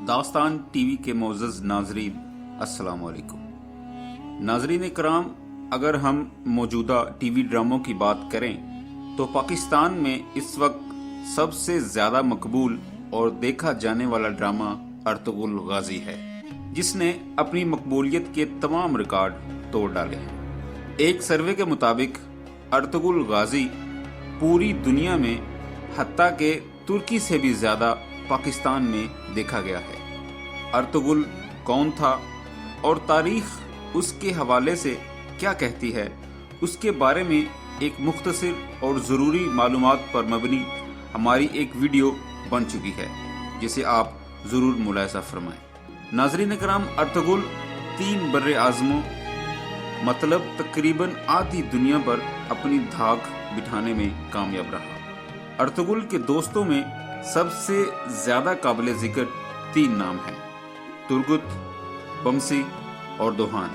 दास्तान टीवी के मोअज़्ज़ज़ नाज़रीन अस्सलाम वालेकुम। नाज़रीन कराम, अगर हम मौजूदा टीवी ड्रामों की बात करें तो पाकिस्तान में इस वक्त सबसे ज़्यादा मकबूल और देखा जाने वाला ड्रामा अर्तुगरुल गाज़ी है, जिसने अपनी मकबूलियत के तमाम रिकॉर्ड तोड़ डाले हैं। एक सर्वे के मुताबिक अर्तुगरुल गाज़ी पूरी दुनिया में हत्ता के तुर्की से भी ज़्यादा पाकिस्तान में देखा गया है। अर्तुगरुल कौन था और तारीख उसके हवाले से क्या कहती है, उसके बारे में एक मुख्तसर और ज़रूरी मालूमात पर मबनी हमारी एक वीडियो बन चुकी है, जिसे आप ज़रूर मुलाहिज़ा फरमाएं। नाज़रीन कराम, अर्तुगरुल 3 बर्रे आज़मों मतलब तकरीबन आधी दुनिया पर अपनी धाक बिठाने में कामयाब रहा। अर्तुगरुल के दोस्तों में सबसे ज़्यादा काबिल ज़िक्र 3 नाम हैं, तुर्गुत, बमसी और दोहान,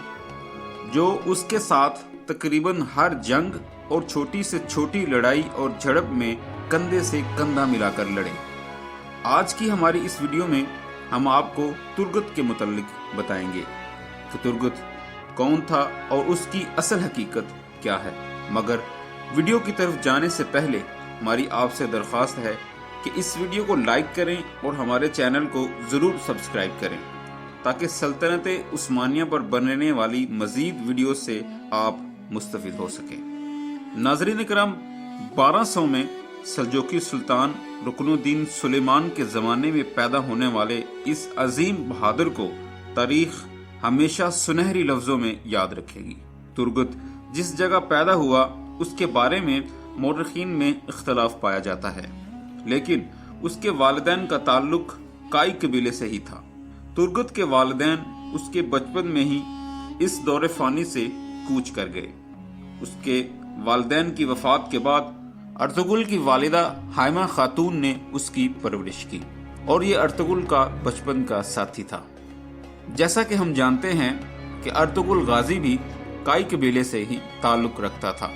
जो उसके साथ तकरीबन हर जंग और छोटी से छोटी लड़ाई और झड़प में कंधे से कंधा मिलाकर लड़े। आज की हमारी इस वीडियो में हम आपको तुर्गुत के मुतल्लिक बताएंगे कि तुर्गुत कौन था और उसकी असल हकीकत क्या है। मगर वीडियो की तरफ जाने से पहले हमारी आपसे दरख्वास्त है कि इस वीडियो को लाइक करें और हमारे चैनल को ज़रूर सब्सक्राइब करें, ताकि सल्तनत उस्मानिया पर बनने वाली मज़ीद वीडियो से आप मुस्तफ़िद हो सकें। नाज़रीन करम, 1200 में सल्जूकी सुल्तान रुकनुद्दीन सुलेमान के ज़माने में पैदा होने वाले इस अजीम बहादुर को तारीख़ हमेशा सुनहरी लफ्ज़ों में याद रखेगी। तुर्गुत जिस जगह पैदा हुआ उसके बारे में मौरख़ीन में इख्तलाफ पाया जाता है, लेकिन उसके वालिदैन का ताल्लुक काई कबीले से ही था। तुर्गुत के वालिदैन उसके बचपन में ही इस दौरे फ़ानी से कूच कर गए। उसके वालिदैन की वफ़ात के बाद अर्तुगरुल की वालिदा हाइमा खातून ने उसकी परवरिश की और ये अर्तुगरुल का बचपन का साथी था। जैसा कि हम जानते हैं कि अर्तुगरुल गाज़ी भी काई कबीले से ही ताल्लुक रखता था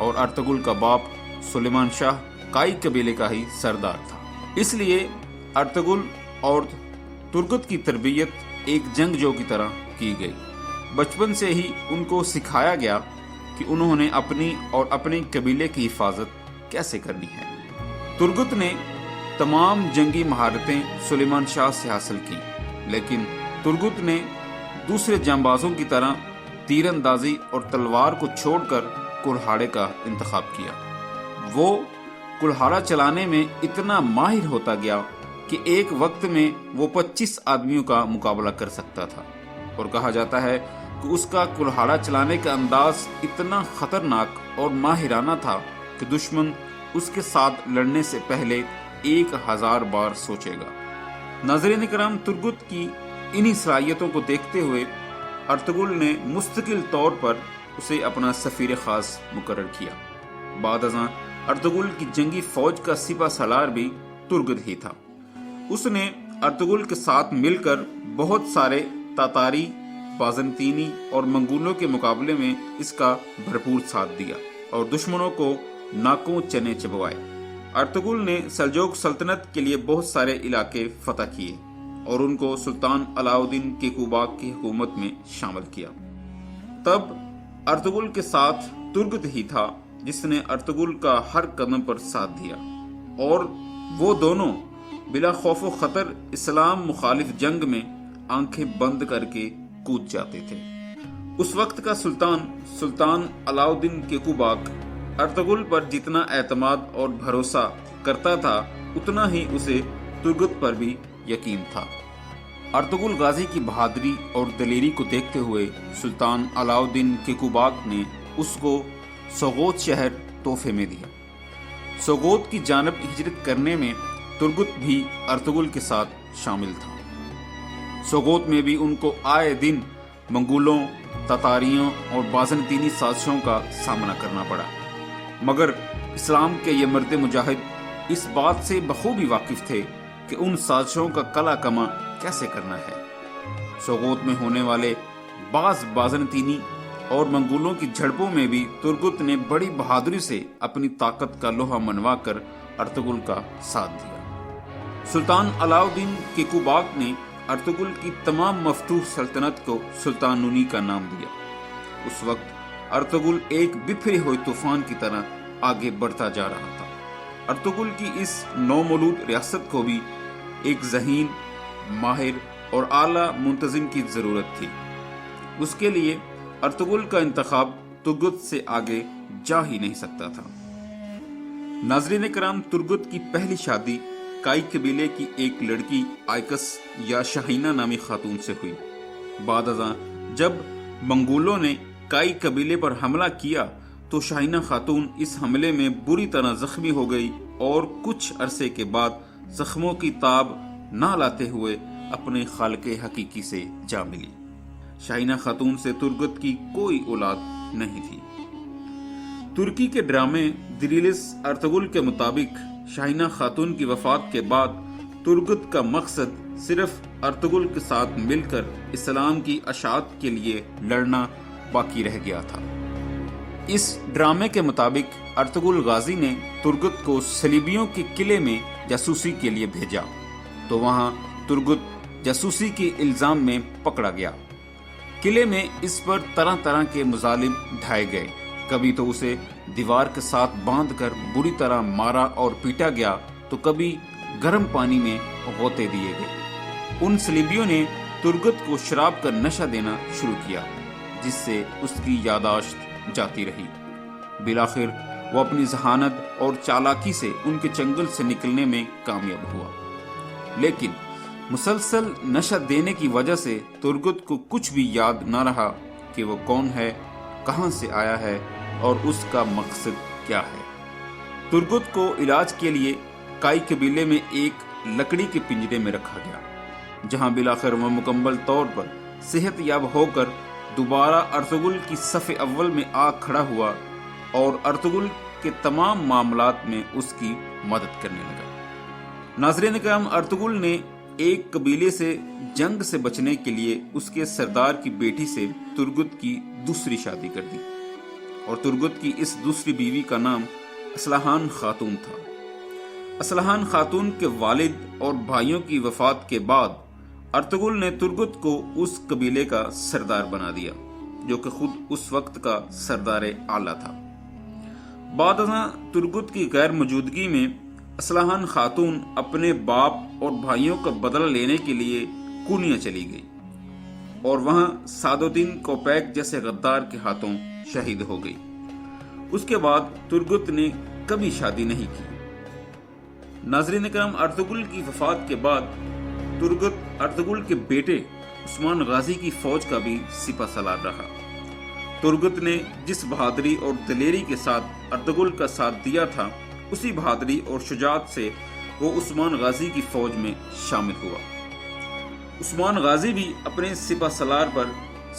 और अर्तुगरुल का बाप सुलेमान शाह काई कबीले का ही सरदार था। इसलिए अर्तुगरुल और तुर्गुत की तरबियत एक जंगजू की तरह की गई। बचपन से ही उनको सिखाया गया कि उन्होंने अपनी और अपने कबीले की हिफाजत कैसे करनी है। तुर्गुत ने तमाम जंगी महारतें सुलेमान शाह से हासिल की, लेकिन तुर्गुत ने दूसरे जांबाजों की तरह तीरंदाजी और तलवार को छोड़कर कुल्हाड़े का इंतखाब किया। वो कुल्हाड़ा चलाने में इतना माहिर होता गया कि एक वक्त में वो 25 आदमियों का मुकाबला कर सकता था और कहा जाता है कि उसका कुल्हाड़ा चलाने का अंदाज इतना खतरनाक और माहिराना था कि दुश्मन उसके साथ लड़ने से पहले 1000 बार सोचेगा। नाज़रीन कराम, तुर्गुत की इन्हीं सलाहियतों को देखते हुए अर्तुगरुल ने मुस्तकिल तौर पर उसे अपना सफ़ीर ख़ास मुकर्रर किया। बाद अज़ां अर्तुगरुल की जंगी फौज का सिपा सलार भी तुर्गुत ही था। उसने अर्तुगरुल के साथ मिलकर बहुत सारे तातारी, बाज़ंतीनी और मंगोलों के मुकाबले में इसका भरपूर साथ दिया और दुश्मनों को नाकों चने चबवाए। अर्तुगरुल ने सल्जूक सल्तनत के लिए बहुत सारे इलाके फतह किए और उनको सुल्तान अलाउद्दीन क़ैक़ूबाग की हुकूमत में शामिल किया। तब अर्तुगरुल के साथ तुर्गुत ही था जिसने अर्तुगरुल का हर कदम पर साथ दिया और वो दोनों बिला खौफ व खतर इस्लाम मुखालिफ जंग में आंखें बंद करके कूद जाते थे। उस वक्त का सुल्तान अलाउद्दीन क़ैक़ूबाग अर्तुगरुल पर जितना एतमाद और भरोसा करता था, उतना ही उसे तुर्गुत पर भी यकीन था। अर्तुगरुल गाज़ी की बहादुरी और दलेरी को देखते हुए सुल्तान अलाउद्दीन क़ैक़ूबाग ने उसको सोगोत शहर तोहफे में दिया। सोगोत की जानब हिजरत करने में तुर्गुत भी अर्तुगरुल के साथ शामिल था। सोगोत में भी उनको आए दिन मंगोलों, तातारियों और बाज़ंतीनी साजिशों का सामना करना पड़ा, मगर इस्लाम के ये मर्द मुजाहिद इस बात से बखूबी वाकिफ थे कि उन साजिशों का कला कमा कैसे करना है। सोगोत में होने वाले बाज़ंतीनी और मंगोलों की झड़पों में भी तुर्गुत ने बड़ी बहादुरी से अपनी ताकत का लोहा मनवा कर अर्तुगरुल का साथ दिया। سلطان علاء الدین کیکوباک نے ارطغرل کی تمام مفتوح سلطنت کو سلطان نونی کا نام دیا۔ اس وقت ارطغرل ایک بکھرے ہوئے طوفان کی طرح آگے بڑھتا جا رہا تھا۔ ارطغرل کی اس نومولود ریاست کو بھی ایک ذہین، ماہر اور اعلیٰ منتظم کی ضرورت تھی۔ اس کے لیے ارطغرل کا انتخاب ترگت سے آگے جا ہی نہیں سکتا تھا۔ ناظرین کرام، ترگت کی پہلی شادی کائی قبیلے کی ایک لڑکی آئکس یا شاہینہ نامی خاتون سے ہوئی۔ بعد ازاں جب منگولوں نے کائی قبیلے پر حملہ کیا تو شاہینہ خاتون اس حملے میں بری طرح زخمی ہو گئی اور کچھ عرصے کے بعد زخموں کی تاب نہ لاتے ہوئے اپنے خالق حقیقی سے جا ملی۔ شاہینہ خاتون سے ترگت کی کوئی اولاد نہیں تھی۔ ترکی کے ڈرامے دریلس ارطغرل کے مطابق شاہینہ خاتون کی وفات کے بعد ترگت کا مقصد صرف ارطغرل کے ساتھ مل کر اسلام کی اشاعت کے لیے لڑنا باقی رہ گیا تھا۔ اس ڈرامے کے مطابق ارطغرل غازی نے ترگت کو صلیبیوں کے قلعے میں جاسوسی کے لیے بھیجا تو وہاں ترگت جاسوسی کے الزام میں پکڑا گیا۔ قلعے میں اس پر طرح طرح کے مظالم ڈھائے گئے۔ کبھی تو اسے دیوار کے ساتھ باندھ کر بری طرح مارا اور پیٹا گیا تو کبھی گرم پانی میں غوطے دیے گئے۔ ان صلیبیوں نے ترگت کو شراب کا نشہ دینا شروع کیا جس سے اس کی یادداشت جاتی رہی۔ بالآخر وہ اپنی ذہانت اور چالاکی سے ان کے چنگل سے نکلنے میں کامیاب ہوا، لیکن مسلسل نشہ دینے کی وجہ سے ترگت کو کچھ بھی یاد نہ رہا کہ وہ کون ہے، کہاں سے آیا ہے اور اس کا مقصد کیا ہے۔ ترگت کو علاج کے لیے کائی قبیلے میں ایک لکڑی کے پنجرے میں رکھا گیا، جہاں بالآخر وہ مکمل طور پر صحت یاب ہو کر دوبارہ ارطغرل کی صف اول میں آ کھڑا ہوا اور ارطغرل کے تمام معاملات میں اس کی مدد کرنے لگا۔ ناظرین کرام، ارطغرل نے ایک قبیلے سے جنگ سے بچنے کے لیے اس کے سردار کی بیٹی سے ترگت کی دوسری شادی کر دی، اور ترگت کی اس دوسری بیوی کا نام اصلاحان خاتون تھا۔ اصلاحان خاتون کے والد اور بھائیوں کی وفات کے بعد ارطغرل نے ترگت کو اس قبیلے کا سردار بنا دیا، جو کہ خود اس وقت کا سردار اعلیٰ تھا۔ بعد ازاں ترگت کی غیر موجودگی میں اصلاحان خاتون اپنے باپ اور بھائیوں کا بدلہ لینے کے لیے کونیا چلی گئی اور وہاں سعد الدین کوپیک جیسے غدار کے ہاتھوں شہید ہو گئی۔ اس کے بعد ترگت نے کبھی شادی نہیں کی۔ ناظرین کرام، ارطغرل کی وفات کے بعد ترگت ارطغرل کے بیٹے عثمان غازی کی فوج کا بھی سپہ سالار رہا۔ ترگت نے جس بہادری اور دلیری کے ساتھ ارطغرل کا ساتھ دیا تھا، اسی بہادری اور شجاعت سے وہ عثمان غازی کی فوج میں شامل ہوا۔ عثمان غازی بھی اپنے سپہ سالار پر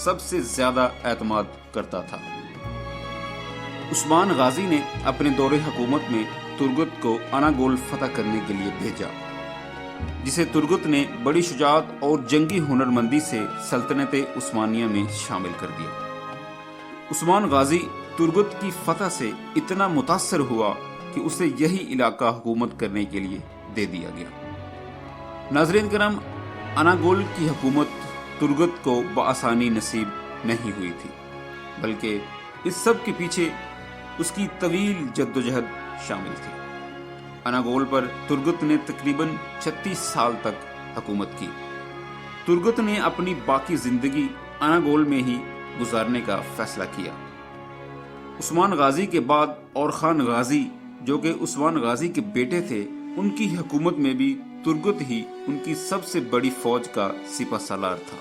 سب سے زیادہ اعتماد کرتا تھا۔ عثمان غازی نے اپنے دور حکومت میں ترگت کو اناگول فتح کرنے کے لیے بھیجا، جسے ترگت نے بڑی شجاعت اور جنگی ہنرمندی سے سلطنت عثمانیہ میں شامل کر دیا۔ عثمان غازی ترگت کی فتح سے اتنا متاثر ہوا کہ اسے یہی علاقہ حکومت کرنے کے لیے دے دیا گیا۔ ناظرین کرام، اناگول کی حکومت ترگت کو بآسانی نصیب نہیں ہوئی تھی، بلکہ اس سب کے پیچھے اس کی طویل جدوجہد شامل تھی۔ اناگول پر ترگت نے تقریباً 36 سال تک حکومت کی۔ ترگت نے اپنی باقی زندگی اناگول میں ہی گزارنے کا فیصلہ کیا۔ عثمان غازی کے بعد اورخان غازی، جو کہ عثمان غازی کے بیٹے تھے، ان کی حکومت میں بھی ترگت ہی ان کی سب سے بڑی فوج کا سپہ سالار تھا۔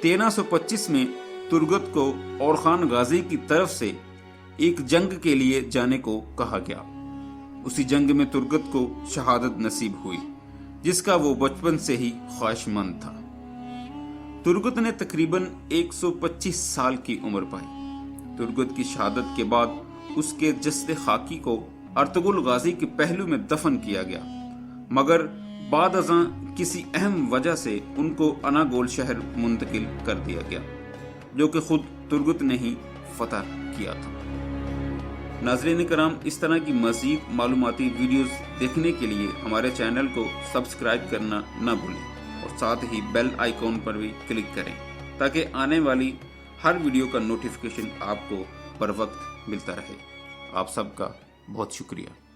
1325 میں ترگت کو اورخان غازی کی طرف سے ایک جنگ کے لیے جانے کو کہا گیا۔ اسی جنگ میں ترگت کو شہادت نصیب ہوئی، جس کا وہ بچپن سے ہی خواہش مند تھا۔ ترگت نے تقریباً 125 سال کی عمر پائی۔ ترگت کی شہادت کے بعد اس کے جسد خاکی کو ارطغرل غازی کے پہلو میں دفن کیا گیا، مگر بعد ازاں کسی اہم وجہ سے ان کو اناگول شہر منتقل کر دیا گیا، جو کہ خود ترگت نے ہی فتح کیا تھا۔ ناظرین کرام، اس طرح کی مزید معلوماتی ویڈیوز دیکھنے کے لیے ہمارے چینل کو سبسکرائب کرنا نہ بھولیں اور ساتھ ہی بیل آئیکن پر بھی کلک کریں تاکہ آنے والی ہر ویڈیو کا نوٹیفیکیشن آپ کو بر وقت ملتا رہے۔ آپ سب کا بہت شکریہ۔